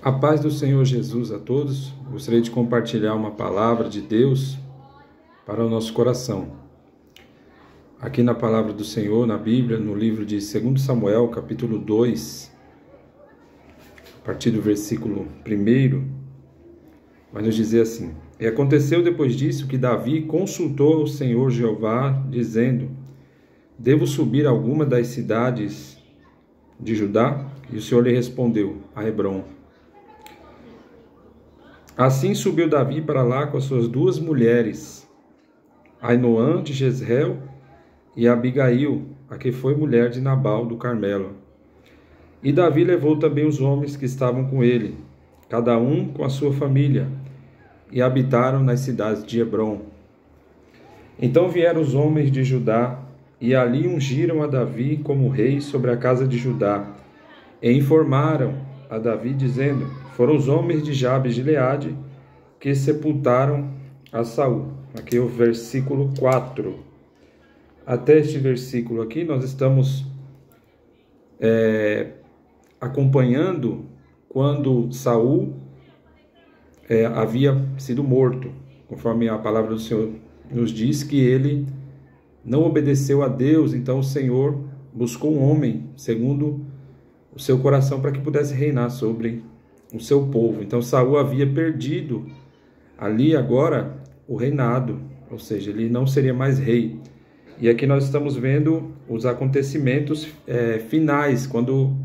A paz do Senhor Jesus a todos. Gostaria de compartilhar uma palavra de Deus para o nosso coração. Aqui na palavra do Senhor, na Bíblia, no livro de 2 Samuel, capítulo 2, a partir do versículo 1, vai nos dizer assim: E aconteceu depois disso que Davi consultou ao Senhor Jeová, dizendo: Devo subir a alguma das cidades de Judá? E o Senhor lhe respondeu: a Hebrom. Assim subiu Davi para lá com as suas duas mulheres, Ainoã de Jezreel e Abigail, a que foi mulher de Nabal do Carmelo. E Davi levou também os homens que estavam com ele, cada um com a sua família, e habitaram nas cidades de Hebrom. Então vieram os homens de Judá, e ali ungiram a Davi como rei sobre a casa de Judá, e informaram a Davi, dizendo: Foram os homens de Jabes de Gileade que sepultaram a Saul. Aqui é o versículo 4. Até este versículo aqui nós estamos acompanhando quando Saul havia sido morto, conforme a palavra do Senhor nos diz que ele não obedeceu a Deus. Então o Senhor buscou um homem segundo o seu coração para que pudesse reinar sobre o seu povo. Então Saul havia perdido ali agora o reinado, ou seja, ele não seria mais rei. E aqui nós estamos vendo os acontecimentos finais, quando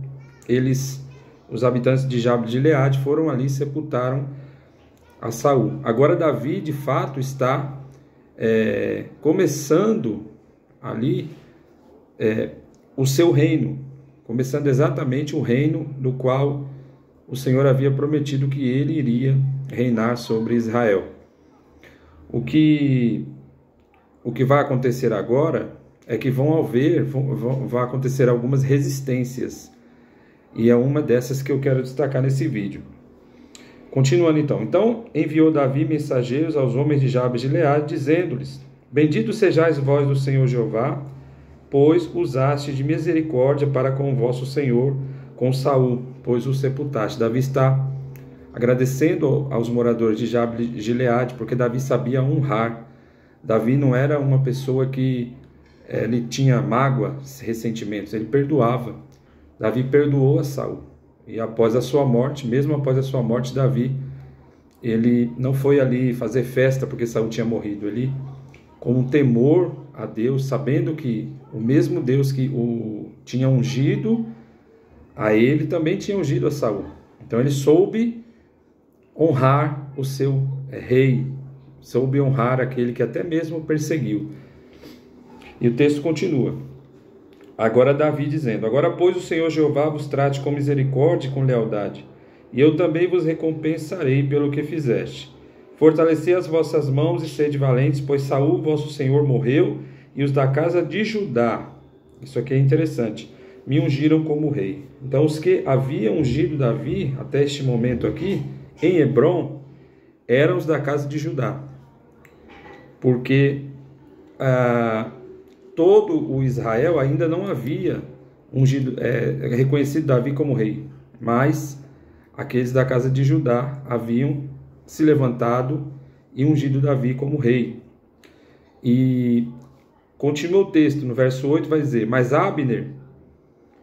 os habitantes de Jabes de Gileade, foram ali e sepultaram a Saul. Agora Davi, de fato, está começando ali o seu reino, começando exatamente o reino do qual o Senhor havia prometido que ele iria reinar sobre Israel. O que vai acontecer agora é que vai acontecer algumas resistências, e é uma dessas que eu quero destacar nesse vídeo. Continuando então enviou Davi mensageiros aos homens de Jabes de Gileade, dizendo-lhes: Benditos sejais vós do Senhor Jeová, pois usaste de misericórdia para com o vosso Senhor, com Saul, pois o sepultaste. Davi está agradecendo aos moradores de Jabes de Gileade, porque Davi sabia honrar. Davi não era uma pessoa que ele tinha mágoas, ressentimentos, ele perdoava. Davi perdoou a Saul. E após a sua morte, mesmo após a sua morte, Davi, ele não foi ali fazer festa porque Saul tinha morrido. Ele, com um temor a Deus, sabendo que o mesmo Deus que o tinha ungido a ele, também tinha ungido a Saul. Então ele soube honrar o seu rei, soube honrar aquele que até mesmo perseguiu. E o texto continua. Agora Davi dizendo: Agora, pois, o Senhor Jeová vos trate com misericórdia e com lealdade, e eu também vos recompensarei pelo que fizeste. Fortalecei as vossas mãos e sede valentes, pois Saul, vosso senhor, morreu, e os da casa de Judá, isso aqui é interessante, me ungiram como rei. Então os que haviam ungido Davi, até este momento aqui, em Hebrom, eram os da casa de Judá. Porque todo o Israel ainda não havia reconhecido Davi como rei, mas aqueles da casa de Judá haviam se levantado e ungido Davi como rei. E continua o texto, no verso 8 vai dizer: Mas Abner,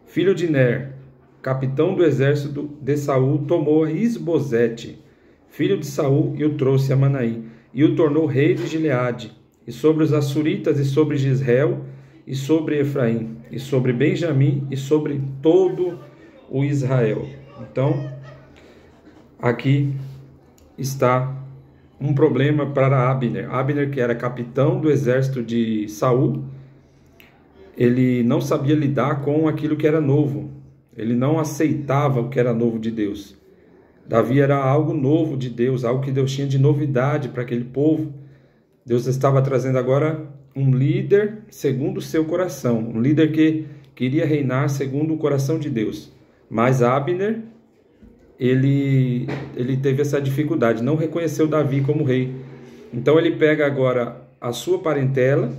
filho de Ner, capitão do exército de Saul, tomou a Isbosete, filho de Saul, e o trouxe a Manaim, e o tornou rei de Gileade, e sobre os Assuritas, e sobre Jezreel, e sobre Efraim, e sobre Benjamim, e sobre todo o Israel. Então, aqui está um problema para Abner. Abner, que era capitão do exército de Saul, ele não sabia lidar com aquilo que era novo. Ele não aceitava o que era novo de Deus. Davi era algo novo de Deus, algo que Deus tinha de novidade para aquele povo. Deus estava trazendo agora um líder segundo o seu coração, um líder que queria reinar segundo o coração de Deus. Mas Abner, ele teve essa dificuldade, não reconheceu Davi como rei. Então ele pega agora a sua parentela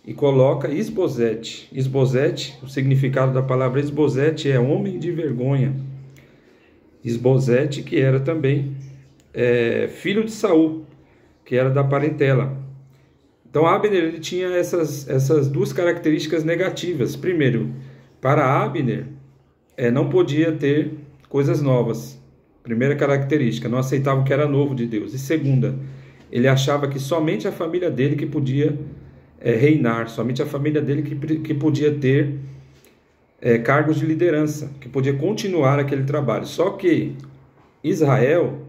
e coloca o significado da palavra Isbosete é homem de vergonha. Isbosete, que era também filho de Saul, que era da parentela. Então Abner ele tinha essas duas características negativas. Primeiro, para Abner, não podia ter coisas novas. Primeira característica, não aceitava o que era novo de Deus. E segunda, ele achava que somente a família dele que podia reinar, somente a família dele que podia ter cargos de liderança, que podia continuar aquele trabalho. Só que Israel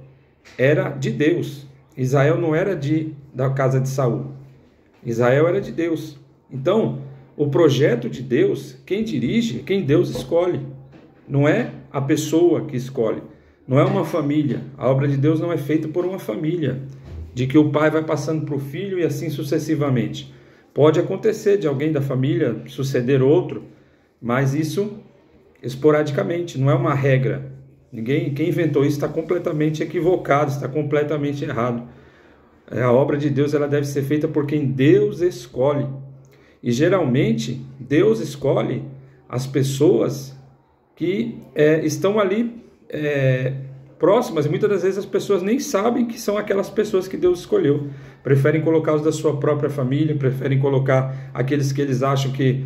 era de Deus. Israel não era da casa de Saul. Israel era de Deus. Então, o projeto de Deus, quem dirige, quem Deus escolhe. Não é a pessoa que escolhe. Não é uma família. A obra de Deus não é feita por uma família, de que o pai vai passando para o filho e assim sucessivamente. Pode acontecer de alguém da família suceder outro, mas isso esporadicamente, não é uma regra. Quem inventou isso está completamente equivocado, está completamente errado. A obra de Deus ela deve ser feita por quem Deus escolhe. E geralmente Deus escolhe as pessoas que estão ali próximas, e muitas das vezes as pessoas nem sabem que são aquelas pessoas que Deus escolheu. Preferem colocar os da sua própria família, preferem colocar aqueles que eles acham que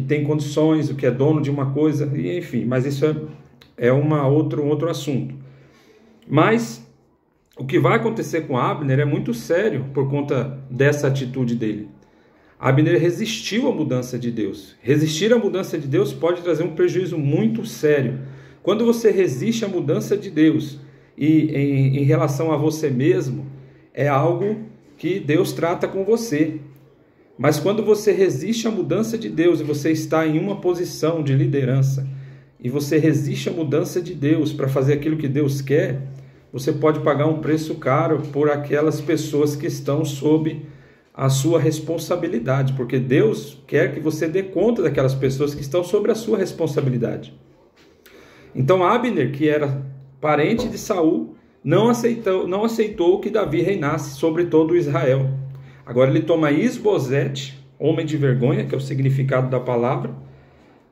tem condições, o que é dono de uma coisa, e enfim, mas isso é um outro assunto. Mas o que vai acontecer com Abner é muito sério por conta dessa atitude dele. Abner resistiu à mudança de Deus. Resistir à mudança de Deus pode trazer um prejuízo muito sério. Quando você resiste à mudança de Deus e em relação a você mesmo, é algo que Deus trata com você. Mas quando você resiste à mudança de Deus e você está em uma posição de liderança e você resiste à mudança de Deus para fazer aquilo que Deus quer, você pode pagar um preço caro por aquelas pessoas que estão sob a sua responsabilidade, porque Deus quer que você dê conta daquelas pessoas que estão sob a sua responsabilidade. Então Abner, que era parente de Saul, não aceitou que Davi reinasse sobre todo Israel. Agora ele toma Isbosete, homem de vergonha, que é o significado da palavra,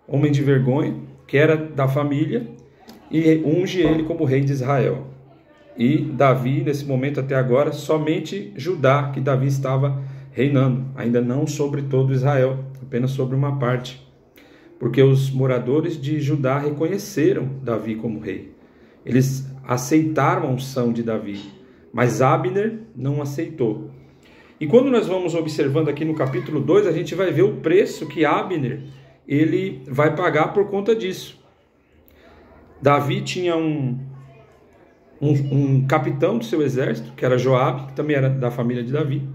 homem de vergonha, que era da família, e unge ele como rei de Israel. E Davi, nesse momento até agora, somente Judá, que Davi estava reinando, ainda não sobre todo Israel, apenas sobre uma parte. Porque os moradores de Judá reconheceram Davi como rei. Eles aceitaram a unção de Davi, mas Abner não aceitou. E quando nós vamos observando aqui no capítulo 2, a gente vai ver o preço que Abner ele vai pagar por conta disso. Davi tinha um capitão do seu exército, que era Joabe, que também era da família de Davi.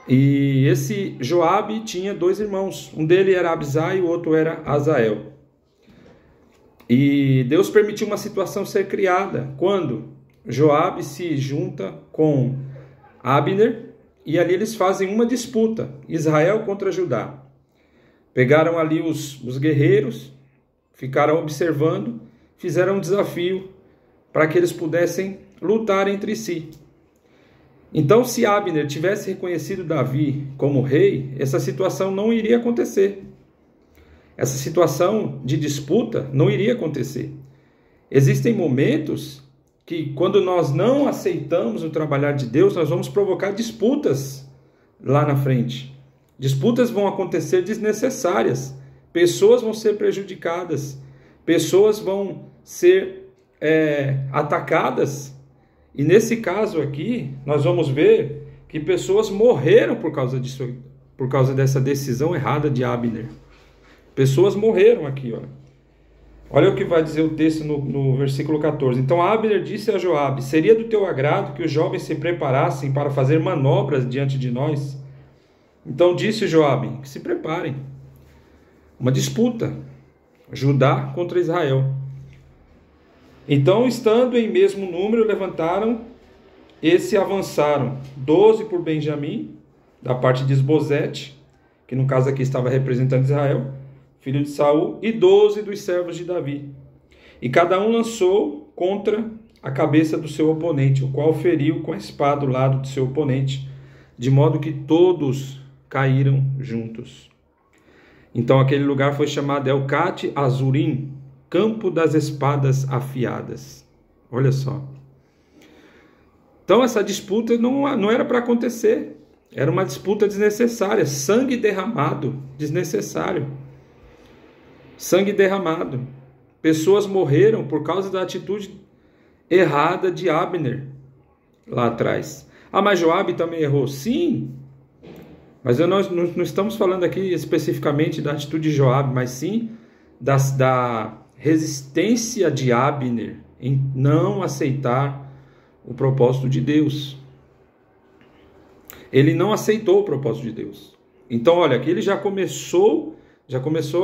E esse Joabe tinha 2 irmãos. Um dele era Abisai e o outro era Azael. E Deus permitiu uma situação ser criada quando Joabe se junta com Abner e ali eles fazem uma disputa, Israel contra Judá. Pegaram ali os guerreiros, ficaram observando, fizeram um desafio para que eles pudessem lutar entre si. Então, se Abner tivesse reconhecido Davi como rei, essa situação não iria acontecer. Essa situação de disputa não iria acontecer. Existem momentos que, quando nós não aceitamos o trabalhar de Deus, nós vamos provocar disputas lá na frente. Disputas vão acontecer desnecessárias. Pessoas vão ser prejudicadas. Pessoas vão ser atacadas. E nesse caso aqui, nós vamos ver que pessoas morreram por causa disso, por causa dessa decisão errada de Abner. Pessoas morreram aqui, olha. Olha o que vai dizer o texto no versículo 14. Então Abner disse a Joabe: seria do teu agrado que os jovens se preparassem para fazer manobras diante de nós? Então disse Joabe: que se preparem. Uma disputa. Judá contra Israel. Então, estando em mesmo número, levantaram e se avançaram. 12 por Benjamim, da parte de Isbosete, que no caso aqui estava representando Israel, filho de Saul, e 12 dos servos de Davi. E cada um lançou contra a cabeça do seu oponente, o qual feriu com a espada o lado do seu oponente, de modo que todos caíram juntos. Então aquele lugar foi chamado Elcate Azurim, campo das espadas afiadas. Olha só. Então essa disputa não era para acontecer. Era uma disputa desnecessária. Sangue derramado, desnecessário. Sangue derramado. Pessoas morreram por causa da atitude errada de Abner lá atrás. Ah, mas Joabe também errou. Sim, mas nós não estamos falando aqui especificamente da atitude de Joabe, mas sim da resistência de Abner em não aceitar o propósito de Deus. Ele não aceitou o propósito de Deus. Então, olha, aqui ele já começou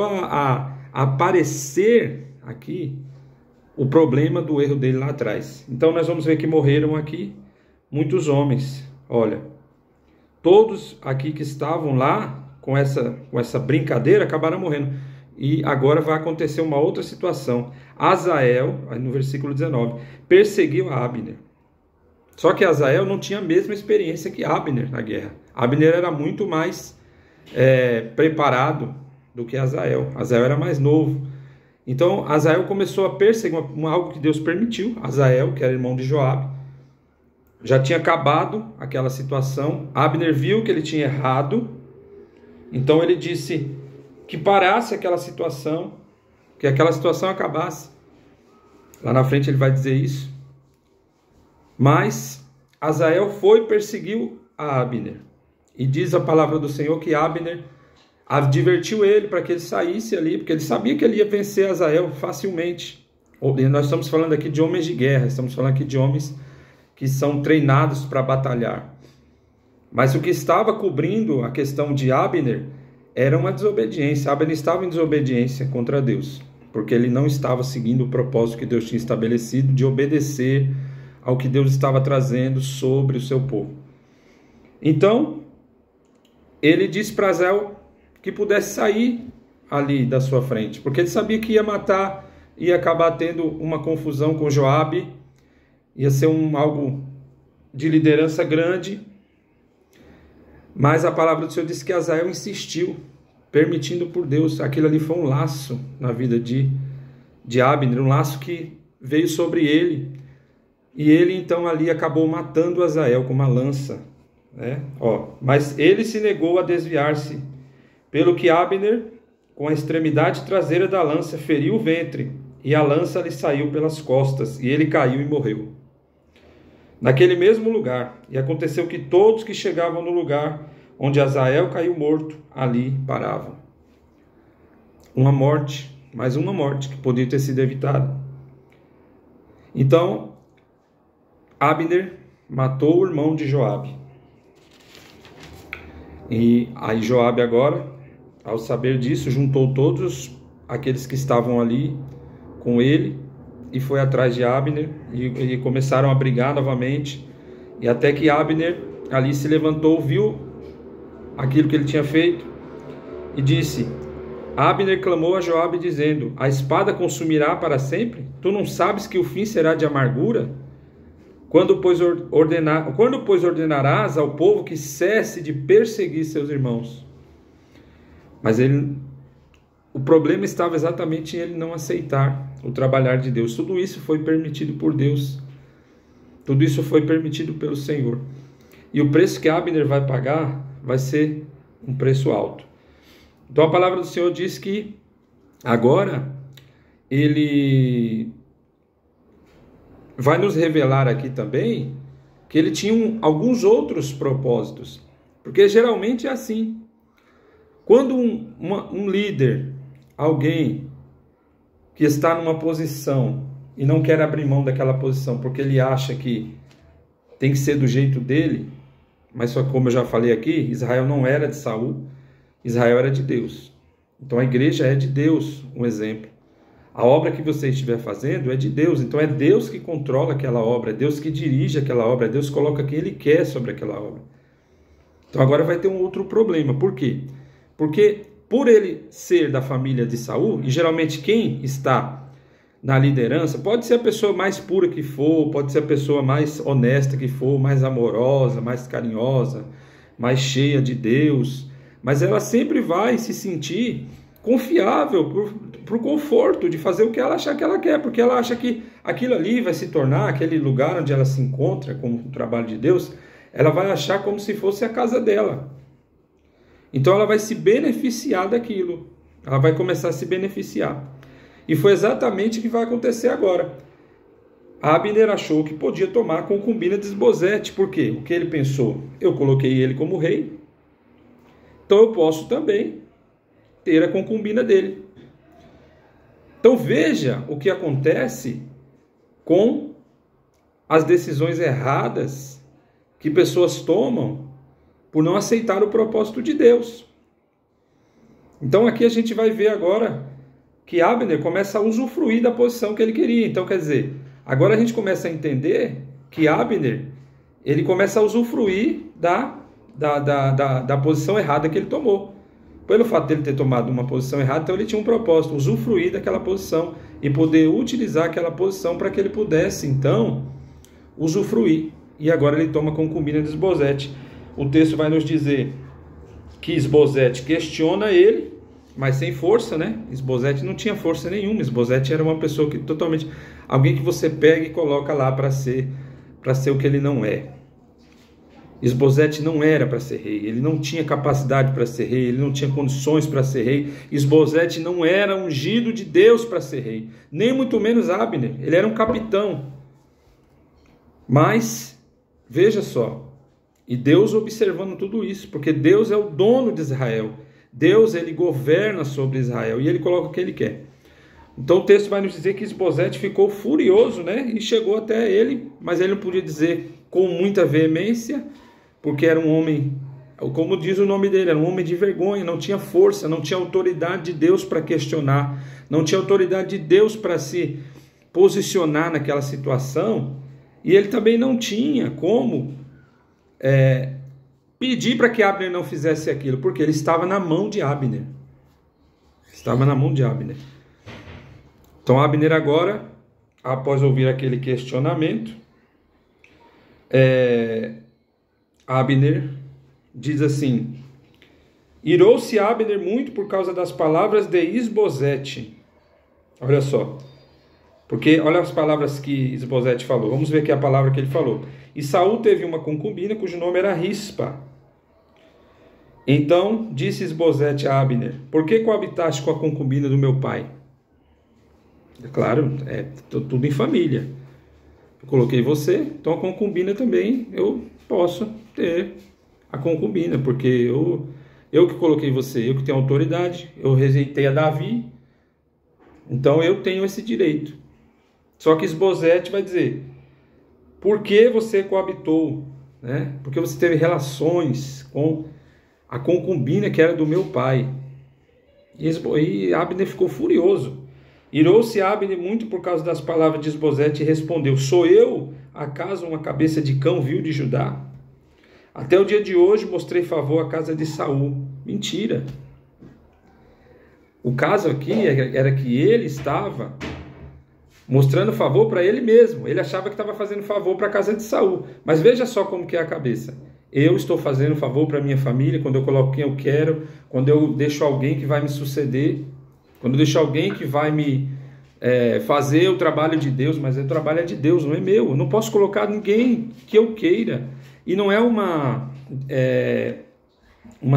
a aparecer aqui o problema do erro dele lá atrás. Então, nós vamos ver que morreram aqui muitos homens. Olha, todos aqui que estavam lá com essa brincadeira acabaram morrendo. E agora vai acontecer uma outra situação. Azael, no versículo 19, perseguiu a Abner. Só que Azael não tinha a mesma experiência que Abner na guerra. Abner era muito mais preparado do que Azael. Azael era mais novo. Então Azael começou a perseguir algo que Deus permitiu. Azael, que era irmão de Joabe, já tinha acabado aquela situação. Abner viu que ele tinha errado. Então ele disse que parasse aquela situação, que aquela situação acabasse. Lá na frente ele vai dizer isso. Mas Azael foi e perseguiu a Abner. E diz a palavra do Senhor que Abner advertiu ele para que ele saísse ali, porque ele sabia que ele ia vencer Azael facilmente. Nós estamos falando aqui de homens de guerra, estamos falando aqui de homens que são treinados para batalhar. Mas o que estava cobrindo a questão de Abner era uma desobediência. Abner estava em desobediência contra Deus, porque ele não estava seguindo o propósito que Deus tinha estabelecido de obedecer ao que Deus estava trazendo sobre o seu povo. Então, ele disse para Azael que pudesse sair ali da sua frente, porque ele sabia que ia matar, ia acabar tendo uma confusão com Joabe, ia ser algo de liderança grande. Mas a palavra do Senhor diz que Azael insistiu, permitindo por Deus. Aquilo ali foi um laço na vida de Abner, um laço que veio sobre ele. E ele então ali acabou matando Azael com uma lança, né? Mas ele se negou a desviar-se, pelo que Abner, com a extremidade traseira da lança, feriu o ventre, e a lança lhe saiu pelas costas, e ele caiu e morreu. Naquele mesmo lugar, e aconteceu que todos que chegavam no lugar onde Azael caiu morto, ali paravam. Uma morte, mais uma morte que podia ter sido evitada. Então, Abner matou o irmão de Joabe. E aí Joabe agora, ao saber disso, juntou todos aqueles que estavam ali com ele e foi atrás de Abner e começaram a brigar novamente. E até que Abner ali se levantou, viu aquilo que ele tinha feito e disse: Abner clamou a Joabe dizendo: a espada consumirá para sempre? Tu não sabes que o fim será de amargura? Quando, pois, ordenarás ao povo que cesse de perseguir seus irmãos? Mas o problema estava exatamente em ele não aceitar o trabalhar de Deus. Tudo isso foi permitido por Deus. Tudo isso foi permitido pelo Senhor. E o preço que Abner vai pagar vai ser um preço alto. Então a palavra do Senhor diz que agora ele vai nos revelar aqui também que ele tinha alguns outros propósitos. Porque geralmente é assim. Quando um líder, alguém que está numa posição e não quer abrir mão daquela posição porque ele acha que tem que ser do jeito dele, mas só como eu já falei aqui, Israel não era de Saul, Israel era de Deus. Então a igreja é de Deus, um exemplo. A obra que você estiver fazendo é de Deus, então é Deus que controla aquela obra, é Deus que dirige aquela obra, é Deus que coloca quem Ele quer sobre aquela obra. Então agora vai ter um outro problema. Por quê? Porque por ele ser da família de Saul, e geralmente quem está na liderança, pode ser a pessoa mais pura que for, pode ser a pessoa mais honesta que for, mais amorosa, mais carinhosa, mais cheia de Deus, mas ela sempre vai se sentir confiável para o conforto de fazer o que ela achar que ela quer, porque ela acha que aquilo ali vai se tornar aquele lugar onde ela se encontra com o trabalho de Deus, ela vai achar como se fosse a casa dela. Então ela vai se beneficiar daquilo, ela vai começar a se beneficiar. E foi exatamente o que vai acontecer agora. Abner achou que podia tomar a concubina de Isbosete. Por quê? O que ele pensou? Eu coloquei ele como rei, então eu posso também ter a concubina dele. Então veja o que acontece com as decisões erradas que pessoas tomam por não aceitar o propósito de Deus. Então aqui a gente vai ver agora que Abner começa a usufruir da posição que ele queria. Então quer dizer, agora a gente começa a entender que Abner, ele começa a usufruir da posição errada que ele tomou. Pelo fato de ele ter tomado uma posição errada, então ele tinha um propósito, usufruir daquela posição e poder utilizar aquela posição para que ele pudesse, então, usufruir. E agora ele toma a concubina de Isbosete. O texto vai nos dizer que Isbosete questiona ele, mas sem força, né? Isbosete não tinha força nenhuma. Isbosete era uma pessoa que totalmente... alguém que você pega e coloca lá para ser o que ele não é. Isbosete não era para ser rei, ele não tinha capacidade para ser rei, ele não tinha condições para ser rei. Isbosete não era ungido de Deus para ser rei, nem muito menos Abner, ele era um capitão. Mas, veja só, e Deus observando tudo isso, porque Deus é o dono de Israel, Deus ele governa sobre Israel e ele coloca o que ele quer. Então o texto vai nos dizer que Isbosete ficou furioso, né? E chegou até ele, mas ele não podia dizer com muita veemência, porque era um homem, como diz o nome dele, era um homem de vergonha, não tinha força, não tinha autoridade de Deus para questionar, não tinha autoridade de Deus para se posicionar naquela situação, e ele também não tinha como pedir para que Abner não fizesse aquilo, porque ele estava na mão de Abner. Estava na mão de Abner. Então Abner agora, após ouvir aquele questionamento, Abner diz assim: irou-se Abner muito por causa das palavras de Isbosete. Olha só, porque olha as palavras que Isbosete falou. Vamos ver aqui a palavra que ele falou. E Saul teve uma concubina cujo nome era Rispa. Então disse Isbosete a Abner: por que coabitaste com a concubina do meu pai? É claro, tudo em família. Eu coloquei você, então a concubina também eu posso ter a concubina, porque eu que coloquei você, eu que tenho autoridade, eu rejeitei a Davi, então eu tenho esse direito. Só que Isbosete vai dizer: por que você coabitou, né? Porque você teve relações com a concubina que era do meu pai. E Abner ficou furioso. Irou-se Abner muito por causa das palavras de Isbosete e respondeu: sou eu, acaso, uma cabeça de cão vil de Judá? Até o dia de hoje mostrei favor à casa de Saul. Mentira. O caso aqui era que ele estava mostrando favor para ele mesmo. Ele achava que estava fazendo favor para a casa de Saul. Mas veja só como que é a cabeça. Eu estou fazendo favor para a minha família quando eu coloco quem eu quero, quando eu deixo alguém que vai me suceder, quando eu deixo alguém que vai me fazer o trabalho de Deus, mas o trabalho é de Deus, não é meu. Eu não posso colocar ninguém que eu queira. E não é uma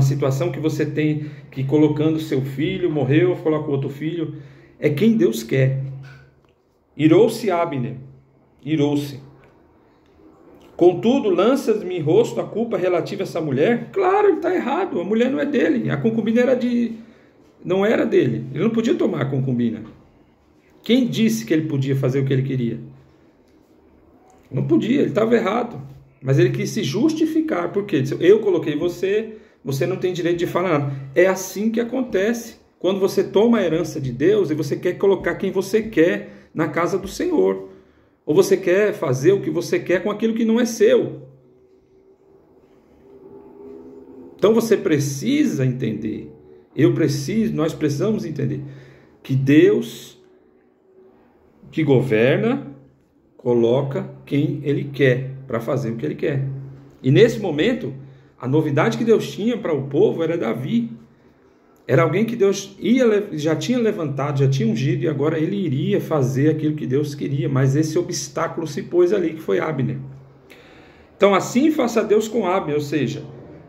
situação que você tem que colocando seu filho, morreu, coloca outro filho. É quem Deus quer. Irou-se Abner, irou-se. Contudo, lanças-me em rosto a culpa relativa a essa mulher? Claro, ele está errado, a mulher não é dele, a concubina não era dele, ele não podia tomar a concubina. Quem disse que ele podia fazer o que ele queria? Não podia, ele estava errado, mas ele quis se justificar, porque eu coloquei você, você não tem direito de falar nada. É assim que acontece, quando você toma a herança de Deus e você quer colocar quem você quer na casa do Senhor, ou você quer fazer o que você quer com aquilo que não é seu. Então você precisa entender, nós precisamos entender que Deus, que governa, coloca quem Ele quer para fazer o que Ele quer. E nesse momento, a novidade que Deus tinha para o povo era Davi. Era alguém que Deus já tinha levantado, já tinha ungido, e agora ele iria fazer aquilo que Deus queria, mas esse obstáculo se pôs ali, que foi Abner. Então assim faça Deus com Abner, ou seja,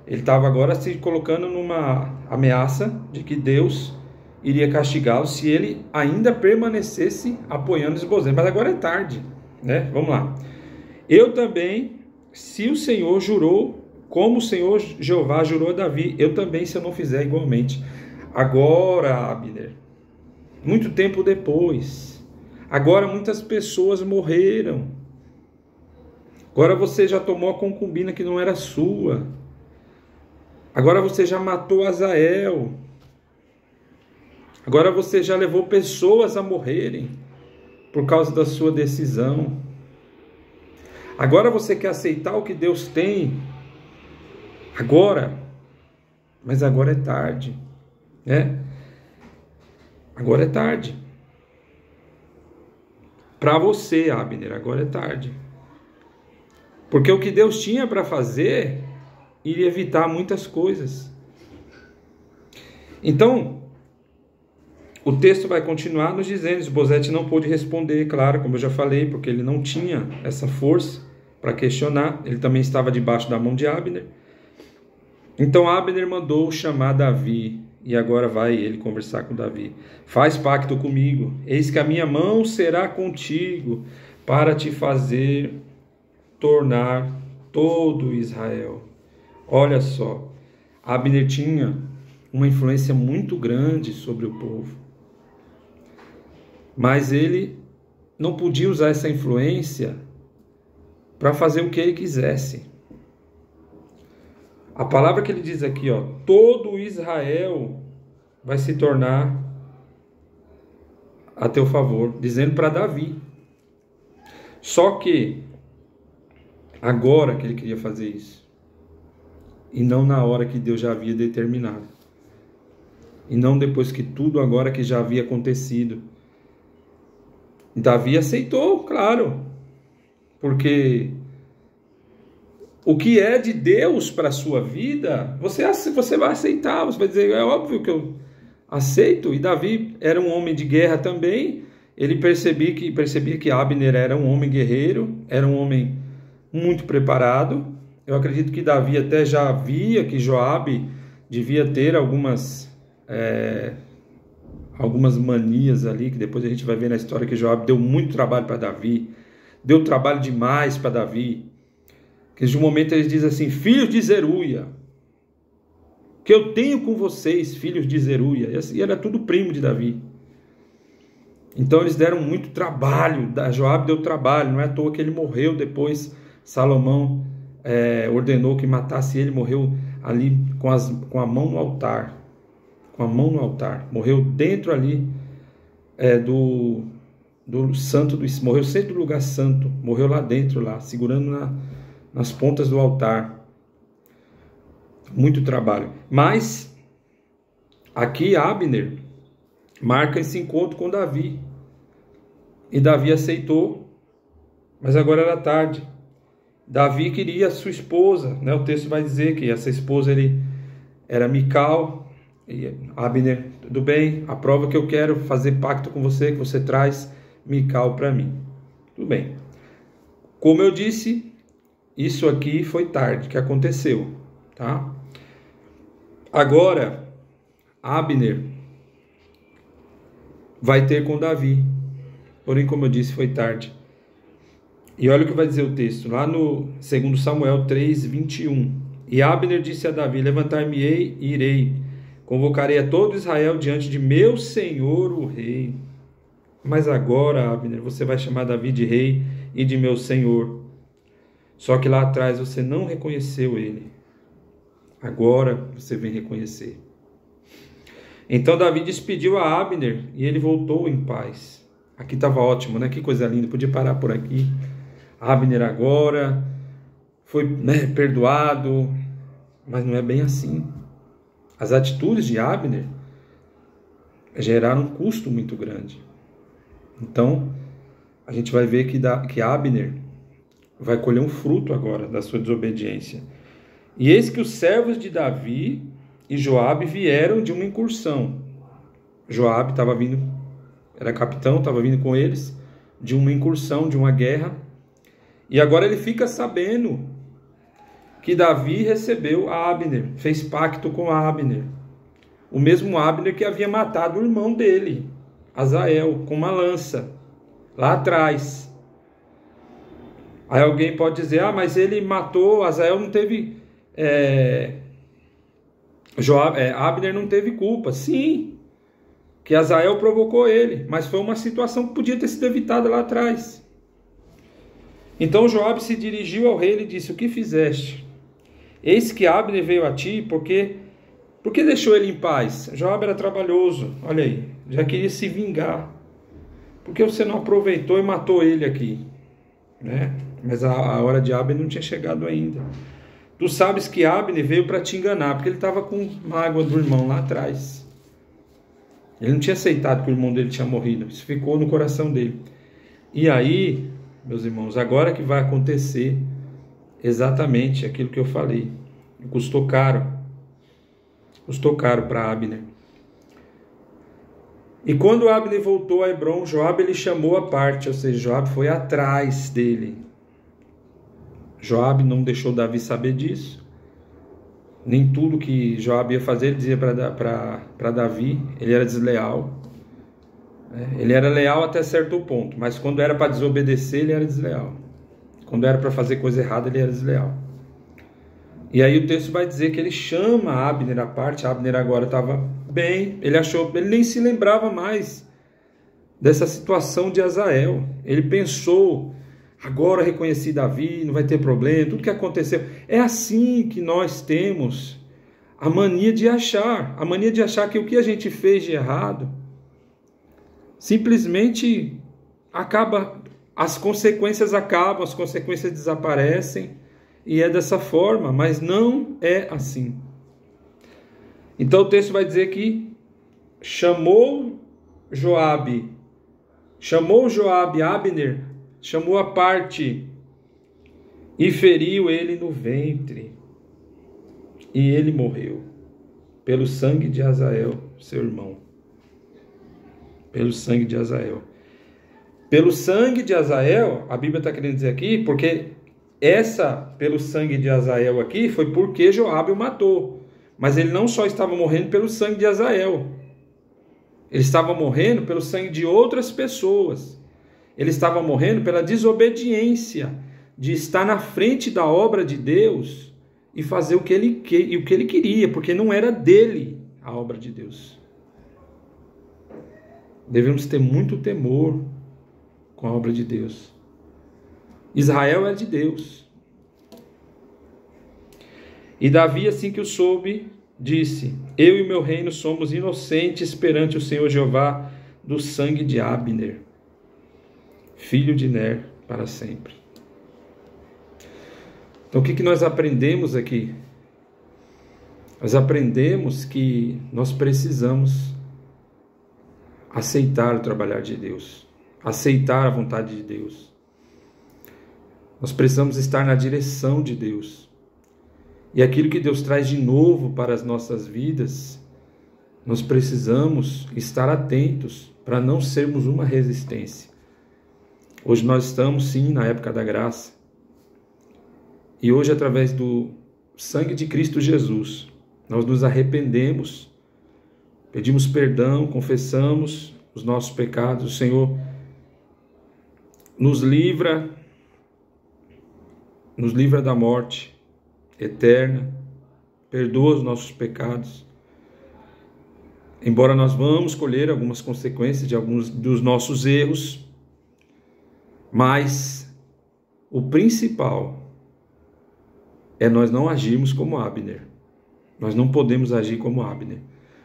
ele estava agora se colocando numa ameaça de que Deus iria castigá-lo se ele ainda permanecesse apoiando Esbozete. Mas agora é tarde, né? Vamos lá. Eu também, se o Senhor jurou, como o Senhor Jeová jurou a Davi, eu também, se eu não fizer igualmente. Agora, Abner, muito tempo depois, agora muitas pessoas morreram. Agora você já tomou a concubina que não era sua. Agora você já matou Azael. Agora você já levou pessoas a morrerem por causa da sua decisão. Agora você quer aceitar o que Deus tem. Agora. Mas agora é tarde. Né? Agora é tarde. Para você, Abner, agora é tarde. Porque o que Deus tinha para fazer iria evitar muitas coisas. Então, o texto vai continuar nos dizendo, Esbozete não pôde responder, claro, como eu já falei, porque ele não tinha essa força para questionar, ele também estava debaixo da mão de Abner. Então Abner mandou chamar Davi, e agora vai ele conversar com Davi. Faz pacto comigo, eis que a minha mão será contigo, para te fazer tornar todo Israel. Olha só, Abner tinha uma influência muito grande sobre o povo. Mas ele não podia usar essa influência para fazer o que ele quisesse. A palavra que ele diz aqui, ó, todo Israel vai se tornar a teu favor, dizendo para Davi. Só que agora que ele queria fazer isso, e não na hora que Deus já havia determinado, e não depois que tudo agora que já havia acontecido. Davi aceitou, claro, porque o que é de Deus para a sua vida, você vai aceitar, você vai dizer, é óbvio que eu aceito. E Davi era um homem de guerra também, ele percebia que Abner era um homem guerreiro, era um homem muito preparado. Eu acredito que Davi até já via que Joabe devia ter algumas manias ali, que depois a gente vai ver na história que Joabe deu muito trabalho para Davi, deu trabalho demais para Davi, que de um momento eles dizem assim, filhos de Zeruia, que eu tenho com vocês, filhos de Zeruia, e era tudo primo de Davi. Então eles deram muito trabalho, Joabe deu trabalho, não é à toa que ele morreu depois, Salomão ordenou que matasse ele, morreu ali com a mão no altar, morreu dentro ali do santo, morreu sempre do lugar santo, morreu lá dentro, segurando nas pontas do altar. Muito trabalho. Mas aqui Abner marca esse encontro com Davi, e Davi aceitou, mas agora era tarde. Davi queria a sua esposa, né? O texto vai dizer que essa esposa era Mical. E Abner, tudo bem, a prova que eu quero fazer pacto com você, que você traz Mical para mim. Tudo bem. Como eu disse, isso aqui foi tarde que aconteceu, tá? Agora, Abner vai ter com Davi. Porém, como eu disse, foi tarde. E olha o que vai dizer o texto, lá no 2 Samuel 3, 21. E Abner disse a Davi, levantar-me-ei e irei. Convocarei a todo Israel diante de meu senhor o rei. Mas agora, Abner, você vai chamar Davi de rei e de meu senhor. Só que lá atrás você não reconheceu ele. Agora você vem reconhecer. Então Davi despediu a Abner e ele voltou em paz. Aqui estava ótimo, né? Que coisa linda, podia parar por aqui. Abner agora foi perdoado, mas não é bem assim. As atitudes de Abner geraram um custo muito grande. Então, a gente vai ver que Abner vai colher um fruto agora da sua desobediência. E eis que os servos de Davi e Joabe vieram de uma incursão. Joabe estava vindo, era capitão, estava vindo com eles, de uma incursão, de uma guerra. E agora ele fica sabendo que Davi recebeu a Abner, fez pacto com Abner. O mesmo Abner que havia matado o irmão dele, Asael, com uma lança, lá atrás. Aí alguém pode dizer, mas ele matou, Asael não teve... Abner não teve culpa. Sim, que Asael provocou ele, mas foi uma situação que podia ter sido evitada lá atrás. Então Joabe se dirigiu ao rei e disse: o que fizeste? Eis que Abner veio a ti, porque deixou ele em paz? Joabe era trabalhoso, olha aí, já queria se vingar. Por que você não aproveitou e matou ele aqui? Né? Mas a hora de Abner não tinha chegado ainda. Tu sabes que Abner veio para te enganar, porque ele estava com mágoa do irmão lá atrás. Ele não tinha aceitado que o irmão dele tinha morrido. Isso ficou no coração dele. E aí, meus irmãos, agora que vai acontecer exatamente aquilo que eu falei. Custou caro. Custou caro para Abner. E quando Abner voltou a Hebrom, Joabe ele chamou à parte, ou seja, Joabe foi atrás dele. Joabe não deixou Davi saber disso. Nem tudo que Joabe ia fazer, ele dizia para Davi. Ele era desleal. Ele era leal até certo ponto, mas quando era para desobedecer, ele era desleal. Quando era para fazer coisa errada, ele era desleal. E aí o texto vai dizer que ele chama Abner à parte. Abner agora estava bem. Ele nem se lembrava mais dessa situação de Asael. Ele pensou: agora reconheci Davi, não vai ter problema, tudo que aconteceu. É assim que nós temos a mania de achar que o que a gente fez de errado simplesmente acaba, as consequências acabam, as consequências desaparecem, e é dessa forma, mas não é assim. Então o texto vai dizer que chamou Joabe Abner, chamou a parte e feriu ele no ventre, e ele morreu pelo sangue de Asael, seu irmão. Pelo sangue de Asael. Pelo sangue de Asael, a Bíblia está querendo dizer aqui, porque pelo sangue de Asael aqui, foi porque Joabe o matou. Mas ele não só estava morrendo pelo sangue de Asael, ele estava morrendo pelo sangue de outras pessoas. Ele estava morrendo pela desobediência de estar na frente da obra de Deus e fazer o que ele queria, porque não era dele a obra de Deus. Devemos ter muito temor com a obra de Deus. Israel é de Deus. E Davi, assim que o soube, disse: eu e meu reino somos inocentes perante o Senhor Jeová do sangue de Abner, filho de Ner, para sempre. Então o que nós aprendemos aqui? Nós aprendemos que nós precisamos aceitar o trabalhar de Deus, aceitar a vontade de Deus. Nós precisamos estar na direção de Deus. E aquilo que Deus traz de novo para as nossas vidas, nós precisamos estar atentos para não sermos uma resistência. Hoje nós estamos sim na época da graça. E hoje, através do sangue de Cristo Jesus, nós nos arrependemos, pedimos perdão, confessamos os nossos pecados. O Senhor nos livra da morte eterna, perdoa os nossos pecados. Embora nós vamos colher algumas consequências de alguns dos nossos erros, mas o principal é nós não agirmos como Abner. Nós não podemos agir como Abner,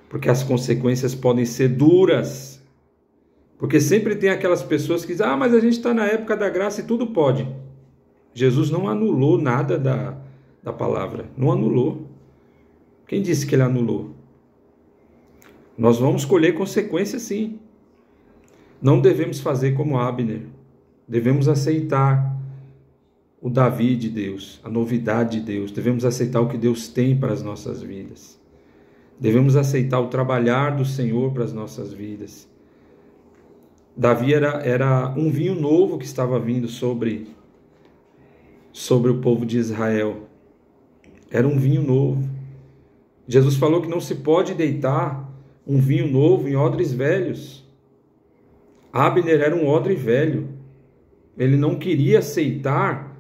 porque as consequências podem ser duras. Porque sempre tem aquelas pessoas que dizem: mas a gente está na época da graça e tudo pode. Jesus não anulou nada da palavra, não anulou. Quem disse que ele anulou? Nós vamos colher consequências sim. Não devemos fazer como Abner. Devemos aceitar o Davi de Deus, a novidade de Deus. Devemos aceitar o que Deus tem para as nossas vidas. Devemos aceitar o trabalhar do Senhor para as nossas vidas. Davi era um vinho novo que estava vindo sobre o povo de Israel. Era um vinho novo. Jesus falou que não se pode deitar um vinho novo em odres velhos. Abner era um odre velho. Ele não queria aceitar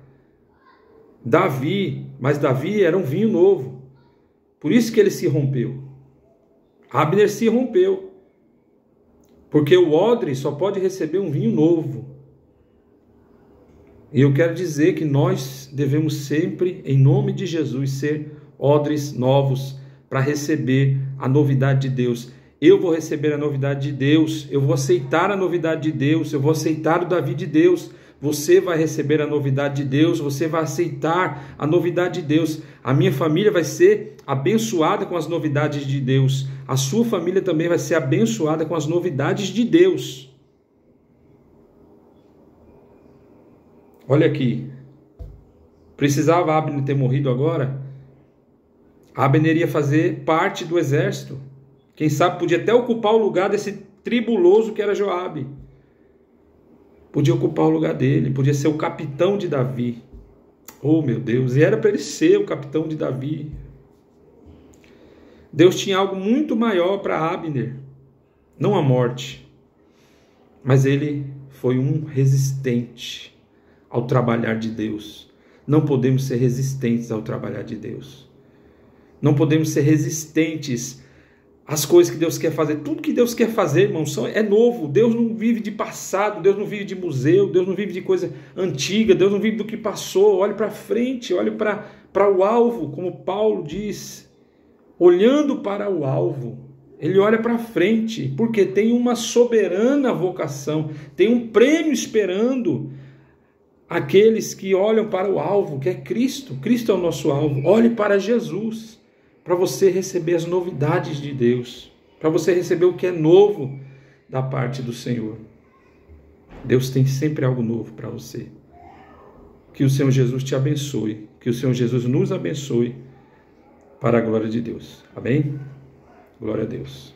Davi, mas Davi era um vinho novo. Por isso que ele se rompeu. Abner se rompeu. Porque o odre só pode receber um vinho novo. E eu quero dizer que nós devemos sempre, em nome de Jesus, ser odres novos para receber a novidade de Deus. Eu vou receber a novidade de Deus, eu vou aceitar a novidade de Deus, eu vou aceitar o Davi de Deus. Você vai receber a novidade de Deus, você vai aceitar a novidade de Deus. A minha família vai ser abençoada com as novidades de Deus. A sua família também vai ser abençoada com as novidades de Deus. Olha aqui. Precisava Abner ter morrido agora? Abner ia fazer parte do exército. Quem sabe podia até ocupar o lugar desse tribuloso que era Joabe. Podia ocupar o lugar dele, podia ser o capitão de Davi. Oh, meu Deus, e era para ele ser o capitão de Davi. Deus tinha algo muito maior para Abner, não a morte, mas ele foi um resistente ao trabalhar de Deus. Não podemos ser resistentes ao trabalhar de Deus. Não podemos ser resistentes as coisas que Deus quer fazer. Tudo que Deus quer fazer, irmãos, é novo. Deus não vive de passado, Deus não vive de museu, Deus não vive de coisa antiga, Deus não vive do que passou. Olhe para frente, olhe para o alvo, como Paulo diz. Olhando para o alvo, ele olha para frente, porque tem uma soberana vocação, tem um prêmio esperando aqueles que olham para o alvo, que é Cristo. Cristo é o nosso alvo. Olhe para Jesus, para você receber as novidades de Deus, para você receber o que é novo da parte do Senhor. Deus tem sempre algo novo para você. Que o Senhor Jesus te abençoe, que o Senhor Jesus nos abençoe para a glória de Deus. Amém? Glória a Deus.